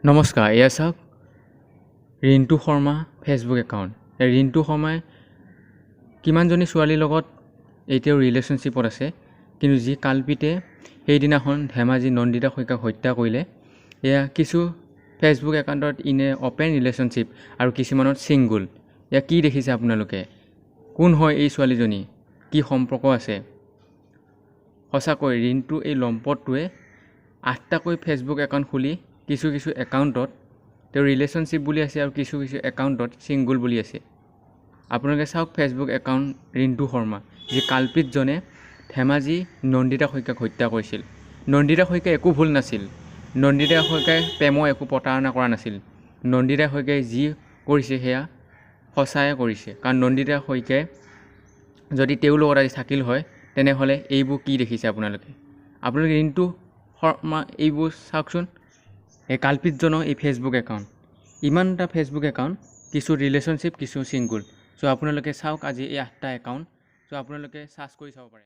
নমস্কাৰ, এয়া চাওক ৰিণ্টু শৰ্মা ফেচবুক একাউণ্ট। ৰিণ্টু শৰ্মাই কিমানজনী ছোৱালীৰ লগত এতিয়াও ৰিলেশ্যনশ্বিপত আছে, কিন্তু যি কালপিতে সেইদিনাখন ধেমাজি নন্দিতা শইকীয়াক হত্যা কৰিলে। এয়া কিছু ফেচবুক একাউণ্টত ইনে অ'পেন ৰিলেশ্যনশ্বিপ আৰু কিছুমানত ছিংগুল। এয়া কি দেখিছে আপোনালোকে? কোন হয় এই ছোৱালীজনী? কি সম্পৰ্ক আছে? সঁচাকৈ ৰিণ্টু এই লম্পটটোৱে 8টাকৈ ফেচবুক একাউণ্ট খুলি কিছু একাউণ্টত তেওঁ ৰিলেশ্যনশ্বিপ বুলি আছে আৰু কিছু একাউণ্টত ছিংগুল বুলি আছে। আপোনালোকে চাওক ফেচবুক একাউণ্ট ৰিণ্টু শৰ্মা, যি কালপিতজনে ধেমাজি নন্দিতা শইকীয়াক হত্যা কৰিছিল। নন্দিতা শইকীয়াৰ একো ভুল নাছিল। নন্দিতা শইকীয়াই প্ৰেমৰ একো প্ৰতাৰণা কৰা নাছিল। নন্দিতা শইকীয়াই যি কৰিছে সেয়া সঁচায়ে কৰিছে, কাৰণ নন্দিতা শইকীয়াই যদি তেওঁৰ লগত আজি থাকিল হয় তেনেহ'লে এইবোৰ কি দেখিছে আপোনালোকে ৰিণ্টু শৰ্মা এইবোৰ চাওকচোন। এই কালপিতজনৰ এই ফেচবুক একাউণ্ট, ইমানটা ফেচবুক একাউণ্ট, কিছু ৰিলেশ্যনশ্বিপ কিছু ছিংগুল। চ' আপোনালোকে চাওক আজি এই 8টা একাউণ্ট, চ' আপোনালোকে চাৰ্চ কৰি চাব পাৰে।